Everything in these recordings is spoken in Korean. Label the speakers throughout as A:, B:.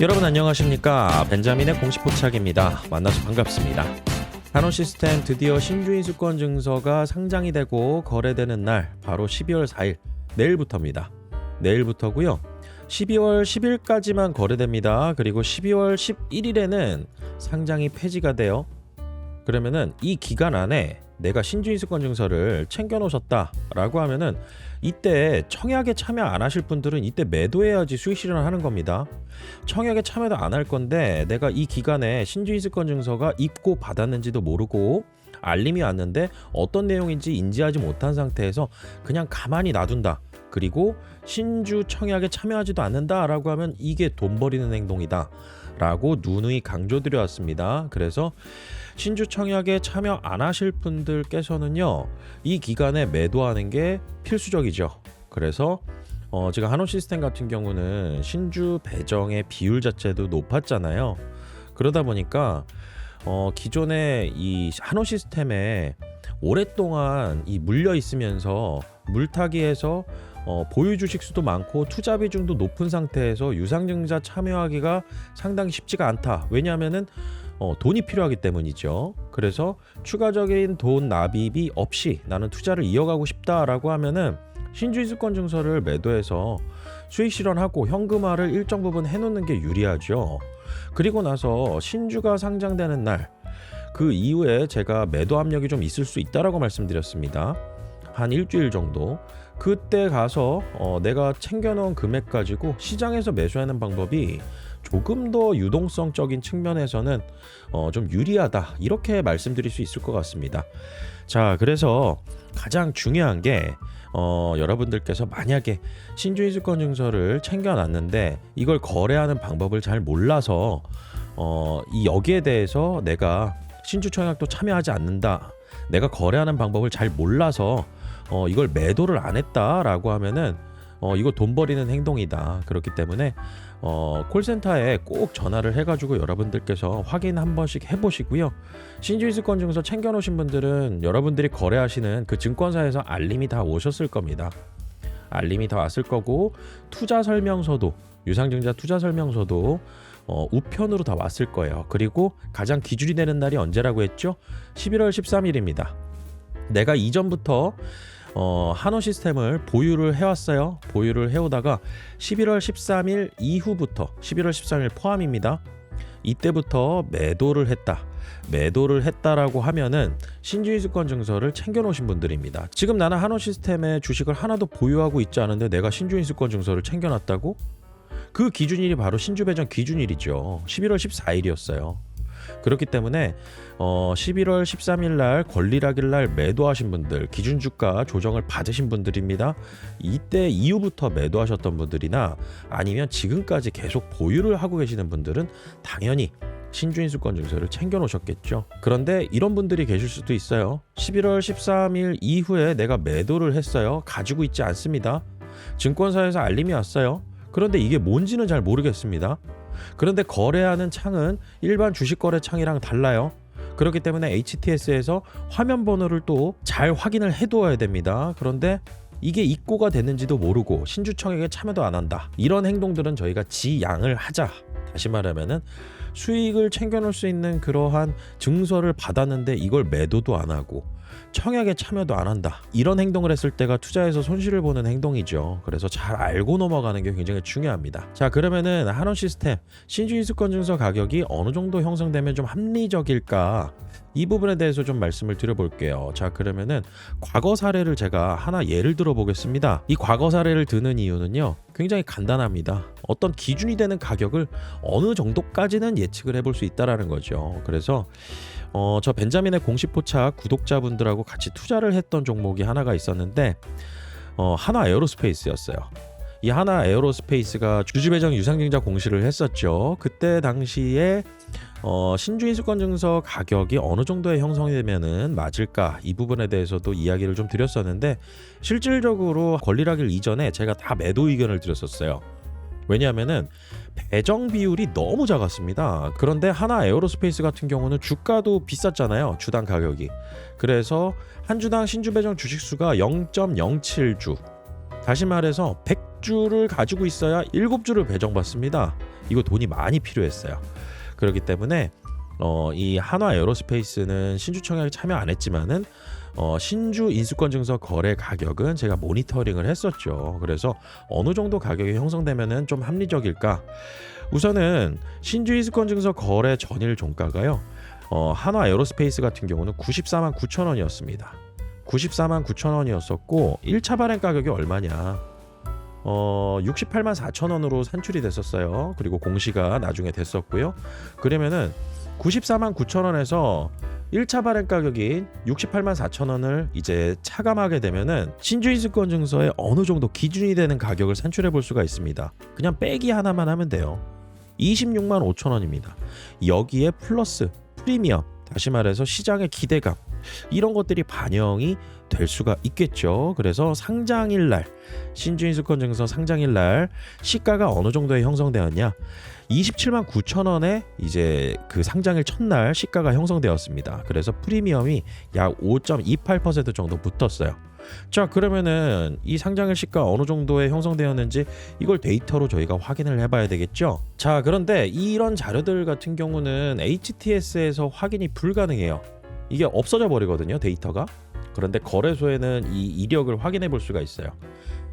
A: 여러분 안녕하십니까? 벤자민의 공식 포착입니다. 만나서 반갑습니다. 한호시스템 드디어 신주인수권 증서가 상장이 되고 거래되는 날 바로 12월 4일 내일부터입니다. 내일부터고요. 12월 10일까지만 거래됩니다. 그리고 12월 11일에는 상장이 폐지가 돼요. 그러면은 이 기간 안에 내가 신주인수권 증서를 챙겨놓으셨다라고 하면은 이때 청약에 참여 안 하실 분들은 이때 매도해야지 수익 실현하는 겁니다. 청약에 참여도 안 할 건데 내가 이 기간에 신주인수권 증서가 입고 받았는지도 모르고 알림이 왔는데 어떤 내용인지 인지하지 못한 상태에서 그냥 가만히 놔둔다. 그리고 신주 청약에 참여하지도 않는다라고 하면 이게 돈 버리는 행동이다 라고 누누이 강조드려왔습니다. 그래서 신주 청약에 참여 안 하실 분들께서는요, 이 기간에 매도하는 게 필수적이죠. 그래서 제가 한호시스템 같은 경우는 신주 배정의 비율 자체도 높았잖아요. 그러다 보니까 기존에 이 한호시스템에 오랫동안 이 물려 있으면서 물타기에서 보유 주식 수도 많고 투자 비중도 높은 상태에서 유상증자 참여하기가 상당히 쉽지가 않다. 왜냐하면은 돈이 필요하기 때문이죠. 그래서 추가적인 돈 납입이 없이 나는 투자를 이어가고 싶다라고 하면은 신주인수권 증서를 매도해서 수익 실현하고 현금화를 일정 부분 해놓는 게 유리하죠. 그리고 나서 신주가 상장되는 날 그 이후에 제가 매도 압력이 좀 있을 수 있다라고 말씀드렸습니다. 한 일주일 정도. 그때 가서 내가 챙겨놓은 금액 가지고 시장에서 매수하는 방법이 조금 더 유동성적인 측면에서는 좀 유리하다, 이렇게 말씀드릴 수 있을 것 같습니다. 자, 그래서 가장 중요한 게 여러분들께서 만약에 신주인수권 증서를 챙겨놨는데 이걸 거래하는 방법을 잘 몰라서 여기에 대해서 내가 신주 청약도 참여하지 않는다, 내가 거래하는 방법을 잘 몰라서 이걸 매도를 안 했다라고 하면은 이거 돈 버리는 행동이다. 그렇기 때문에 콜센터에 꼭 전화를 해가지고 여러분들께서 확인 한 번씩 해보시고요. 신주인수권 증서 챙겨놓으신 분들은 여러분들이 거래하시는 그 증권사에서 알림이 다 오셨을 겁니다. 알림이 다 왔을 거고, 투자 설명서도, 유상증자 투자 설명서도 우편으로 다 왔을 거예요. 그리고 가장 기준이 되는 날이 언제라고 했죠? 11월 13일입니다. 내가 이전부터 한호시스템을 보유를 해왔어요. 보유를 해오다가 11월 13일 이후부터 11월 13일 포함입니다. 이때부터 매도를 했다라고 하면은 신주인수권 증서를 챙겨놓으신 분들입니다. 지금 나는 한호시스템의 주식을 하나도 보유하고 있지 않은데 내가 신주인수권 증서를 챙겨놨다고? 그 기준일이 바로 신주배정 기준일이죠. 11월 14일이었어요. 그렇기 때문에 11월 13일 날 권리락일 날 매도하신 분들, 기준주가 조정을 받으신 분들입니다. 이때 이후부터 매도하셨던 분들이나 아니면 지금까지 계속 보유를 하고 계시는 분들은 당연히 신주인수권 증서를 챙겨 놓으셨겠죠. 그런데 이런 분들이 계실 수도 있어요. 11월 13일 이후에 내가 매도를 했어요. 가지고 있지 않습니다. 증권사에서 알림이 왔어요. 그런데 이게 뭔지는 잘 모르겠습니다. 그런데 거래하는 창은 일반 주식거래 창이랑 달라요. 그렇기 때문에 HTS에서 화면 번호를 또 잘 확인을 해두어야 됩니다. 그런데 이게 입고가 됐는지도 모르고 신주청약에 참여도 안 한다, 이런 행동들은 저희가 지양을 하자. 다시 말하면은 수익을 챙겨놓을 수 있는 그러한 증서를 받았는데 이걸 매도도 안 하고 청약에 참여도 안 한다, 이런 행동을 했을 때가 투자에서 손실을 보는 행동이죠. 그래서 잘 알고 넘어가는 게 굉장히 중요합니다. 자, 그러면은 한호시스템 신주인수권 증서 가격이 어느 정도 형성되면 좀 합리적일까, 이 부분에 대해서 좀 말씀을 드려볼게요. 자, 그러면은 과거 사례를 제가 하나 예를 들어 보겠습니다. 이 과거 사례를 드는 이유는요, 굉장히 간단합니다. 어떤 기준이 되는 가격을 어느 정도까지는 예측을 해볼 수 있다라는 거죠. 그래서 저 벤자민의 공식 포착 구독자분들하고 같이 투자를 했던 종목이 하나가 있었는데 하나 에어로스페이스였어요. 이 하나 에어로스페이스가 주주배정 유상증자 공시를 했었죠. 그때 당시에 신주인수권 증서 가격이 어느 정도의 형성이 되면은 맞을까, 이 부분에 대해서도 이야기를 좀 드렸었는데 실질적으로 권리락일 이전에 제가 다 매도 의견을 드렸었어요. 왜냐하면은 배정 비율이 너무 작았습니다. 그런데 하나 에어로스페이스 같은 경우는 주가도 비쌌잖아요. 주당 가격이. 그래서 한 주당 신주 배정 주식 수가 0.07주, 다시 말해서 6주를 가지고 있어야 7주를 배정받습니다. 이거 돈이 많이 필요했어요. 그렇기 때문에 이 한화 에어로스페이스는 신주 청약에 참여 안 했지만은 신주 인수권 증서 거래 가격은 제가 모니터링을 했었죠. 그래서 어느 정도 가격이 형성되면은 좀 합리적일까? 우선은 신주 인수권 증서 거래 전일 종가가요. 한화 에어로스페이스 같은 경우는 94만 9천 원이었습니다. 94만 9천 원이었었고 1차 발행 가격이 얼마냐? 68만 4천 원으로 산출이 됐었어요. 그리고 공시가 나중에 됐었고요. 그러면은 94만 9천 원에서 1차 발행 가격인 68만 4천 원을 이제 차감하게 되면은 신주인수권 증서에 어느 정도 기준이 되는 가격을 산출해 볼 수가 있습니다. 그냥 빼기 하나만 하면 돼요. 26만 5천 원입니다. 여기에 플러스 프리미엄, 다시 말해서 시장의 기대감, 이런 것들이 반영이 될 수가 있겠죠. 그래서 상장일 날, 신주인수권 증서 상장일 날 시가가 어느 정도에 형성되었냐? 27만 9천 원에 이제 그 상장일 첫날 시가가 형성되었습니다. 그래서 프리미엄이 약 5.28% 정도 붙었어요. 자, 그러면은 이 상장일 시가 어느 정도에 형성되었는지 이걸 데이터로 저희가 확인을 해봐야 되겠죠. 자, 그런데 이런 자료들 같은 경우는 HTS에서 확인이 불가능해요. 이게 없어져 버리거든요, 데이터가. 그런데 거래소에는 이 이력을 확인해 볼 수가 있어요.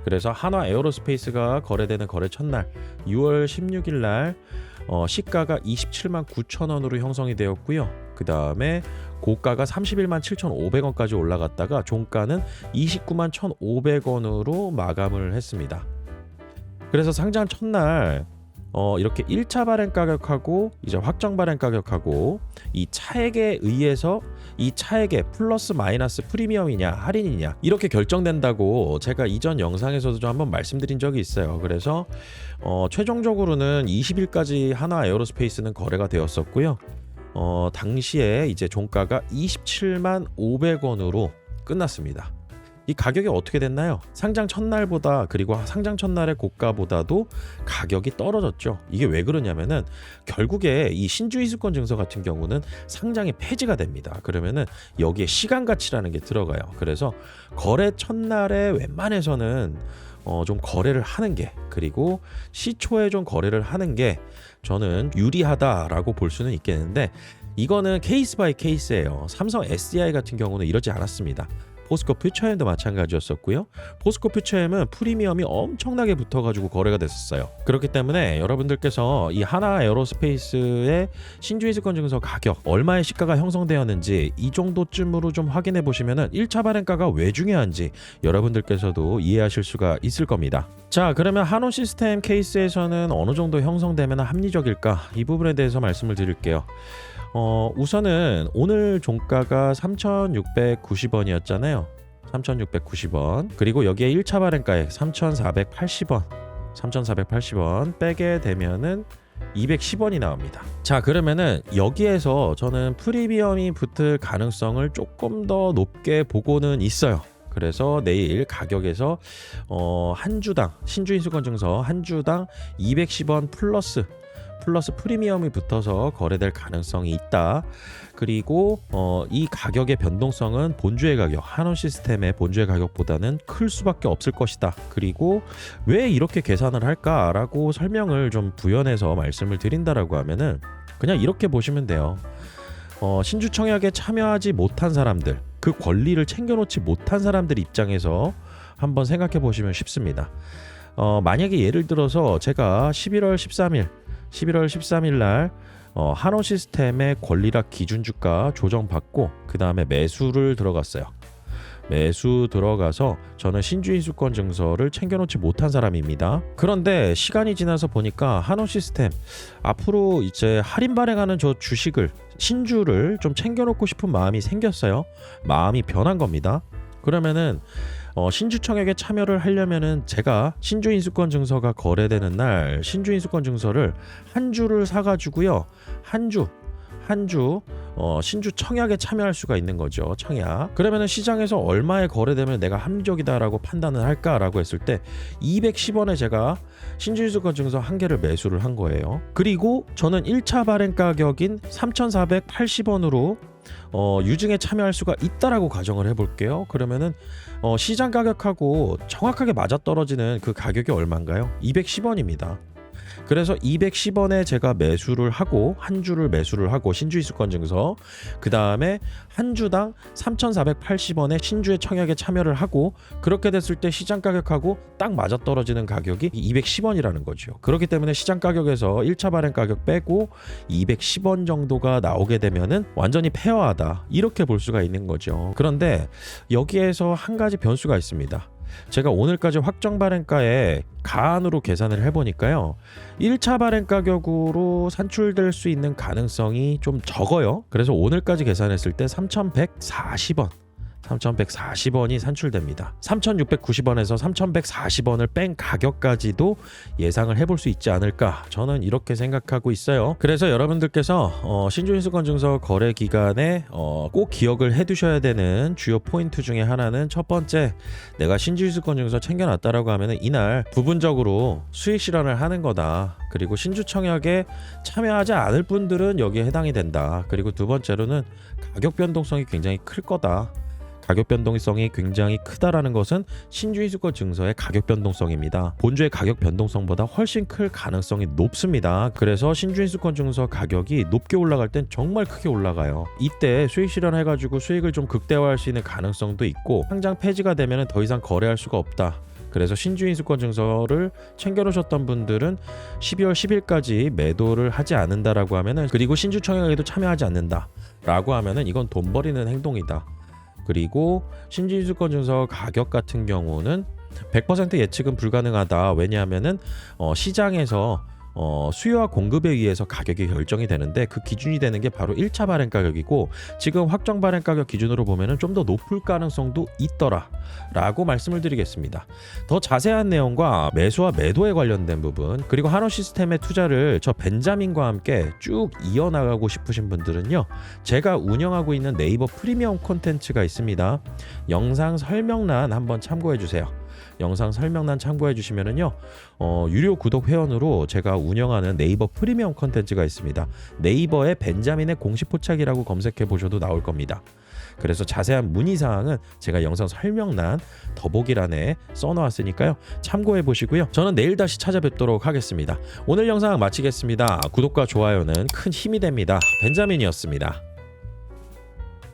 A: 그래서 한화 에어로스페이스가 거래되는 거래 첫날 6월 16일 날 시가가 27만 9천 원으로 형성이 되었고요. 그 다음에 고가가 31만 7,500원까지 올라갔다가 종가는 29만 1,500원으로 마감을 했습니다. 그래서 상장 첫날 이렇게 1차 발행 가격하고 이제 확정 발행 가격하고 이 차액에 의해서 이 차액의 플러스 마이너스 프리미엄이냐 할인이냐 이렇게 결정된다고 제가 이전 영상에서도 좀 한번 말씀드린 적이 있어요. 그래서 최종적으로는 20일까지 한화 에어로스페이스는 거래가 되었었고요. 당시에 이제 종가가 27만 500원으로 끝났습니다. 이 가격이 어떻게 됐나요? 상장 첫날보다, 그리고 상장 첫날의 고가보다도 가격이 떨어졌죠. 이게 왜 그러냐면은 결국에 이 신주인수권 증서 같은 경우는 상장이 폐지가 됩니다. 그러면은 여기에 시간 가치라는 게 들어가요. 그래서 거래 첫날에 웬만해서는 좀 거래를 하는 게, 그리고 시초에 좀 거래를 하는 게 저는 유리하다라고 볼 수는 있겠는데, 이거는 케이스 바이 케이스예요. 삼성 SDI 같은 경우는 이러지 않았습니다. 포스코 퓨처엠도 마찬가지였었고요. 포스코 퓨처엠은 프리미엄이 엄청나게 붙어가지고 거래가 됐었어요. 그렇기 때문에 여러분들께서 이 한화 에어로스페이스의 신주인수권 증서 가격, 얼마의 시가가 형성되었는지 이 정도쯤으로 좀 확인해 보시면은 1차 발행가가 왜 중요한지 여러분들께서도 이해하실 수가 있을 겁니다. 자, 그러면 한온 시스템 케이스에서는 어느 정도 형성되면 합리적일까? 이 부분에 대해서 말씀을 드릴게요. 우선은 오늘 종가가 3,690원이었잖아요. 3,690원. 그리고 여기에 1차 발행가액 3,480원 빼게 되면은 210원이 나옵니다. 자, 그러면은 여기에서 저는 프리미엄이 붙을 가능성을 조금 더 높게 보고는 있어요. 그래서 내일 가격에서 한 주당 신주인수권 증서 한 주당 210원 플러스 프리미엄이 붙어서 거래될 가능성이 있다. 그리고 이 가격의 변동성은 본주의 가격, 한온 시스템의 본주의 가격보다는 클 수밖에 없을 것이다. 그리고 왜 이렇게 계산을 할까라고 설명을 좀 부연해서 말씀을 드린다라고 하면은 그냥 이렇게 보시면 돼요. 신주 청약에 참여하지 못한 사람들, 그 권리를 챙겨놓지 못한 사람들 입장에서 한번 생각해 보시면 쉽습니다. 만약에 예를 들어서 제가 11월 13일 날 한온 시스템의 권리락 기준주가 조정받고 그 다음에 매수를 들어갔어요. 매수 들어가서 저는 신주인수권 증서를 챙겨놓지 못한 사람입니다. 그런데 시간이 지나서 보니까 한온 시스템 앞으로 이제 할인 발행하는 저 주식을, 신주를 좀 챙겨놓고 싶은 마음이 생겼어요. 마음이 변한 겁니다. 그러면은 신주 청약에 참여를 하려면은 제가 신주인수권 증서가 거래되는 날 신주인수권 증서를 한 주를 사가지고요, 한 한 주 신주 청약에 참여할 수가 있는 거죠. 청약. 그러면은 시장에서 얼마에 거래되면 내가 합리적이다라고 판단을 할까라고 했을 때 210원에 제가 신주인수권 증서 한 개를 매수를 한 거예요. 그리고 저는 1차 발행 가격인 3,480원으로 유증에 참여할 수가 있다라고 가정을 해볼게요. 그러면은 시장 가격하고 정확하게 맞아떨어지는 그 가격이 얼마인가요? 210원입니다. 그래서 210원에 제가 매수를 하고 한 주를 매수를 하고 신주인수권 증서, 그 다음에 한 주당 3,480원에 신주의 청약에 참여를 하고, 그렇게 됐을 때 시장 가격하고 딱 맞아떨어지는 가격이 210원이라는 거죠. 그렇기 때문에 시장 가격에서 1차 발행 가격 빼고 210원 정도가 나오게 되면은 완전히 페어하다, 이렇게 볼 수가 있는 거죠. 그런데 여기에서 한 가지 변수가 있습니다. 제가 오늘까지 확정 발행가에 가안으로 계산을 해보니까요, 1차 발행 가격으로 산출될 수 있는 가능성이 좀 적어요. 그래서 오늘까지 계산했을 때 3,140원이 산출됩니다. 3,690원에서 3,140원을 뺀 가격까지도 예상을 해볼 수 있지 않을까, 저는 이렇게 생각하고 있어요. 그래서 여러분들께서 신주인수권 증서 거래 기간에 꼭 기억을 해두셔야 되는 주요 포인트 중에 하나는, 첫 번째, 내가 신주인수권 증서 챙겨놨다라고 하면 이날 부분적으로 수익 실현을 하는 거다. 그리고 신주 청약에 참여하지 않을 분들은 여기에 해당이 된다. 그리고 두 번째로는 가격 변동성이 굉장히 클 거다. 가격 변동성이 굉장히 크다라는 것은 신주인수권 증서의 가격 변동성입니다. 본주의 가격 변동성보다 훨씬 클 가능성이 높습니다. 그래서 신주인수권 증서 가격이 높게 올라갈 땐 정말 크게 올라가요. 이때 수익 실현해가지고 수익을 좀 극대화할 수 있는 가능성도 있고, 상장 폐지가 되면 더 이상 거래할 수가 없다. 그래서 신주인수권 증서를 챙겨놓으셨던 분들은 12월 10일까지 매도를 하지 않는다라고 하면은, 그리고 신주 청약에도 참여하지 않는다라고 하면은 이건 돈 버리는 행동이다. 그리고 신주인수권 증서 가격 같은 경우는 100% 예측은 불가능하다. 왜냐하면은 시장에서 수요와 공급에 의해서 가격이 결정이 되는데, 그 기준이 되는 게 바로 1차 발행 가격이고, 지금 확정 발행 가격 기준으로 보면은 좀 더 높을 가능성도 있더라 라고 말씀을 드리겠습니다. 더 자세한 내용과 매수와 매도에 관련된 부분, 그리고 한원시스템의 투자를 저 벤자민과 함께 쭉 이어나가고 싶으신 분들은요, 제가 운영하고 있는 네이버 프리미엄 콘텐츠가 있습니다. 영상 설명란 한번 참고해 주세요. 영상 설명란 참고해 주시면은요, 유료 구독 회원으로 제가 운영하는 네이버 프리미엄 컨텐츠가 있습니다. 네이버에 벤자민의 공식 포착이라고 검색해 보셔도 나올 겁니다. 그래서 자세한 문의사항은 제가 영상 설명란 더보기란에 써놓았으니까요, 참고해 보시고요. 저는 내일 다시 찾아뵙도록 하겠습니다. 오늘 영상 마치겠습니다. 구독과 좋아요는 큰 힘이 됩니다. 벤자민이었습니다.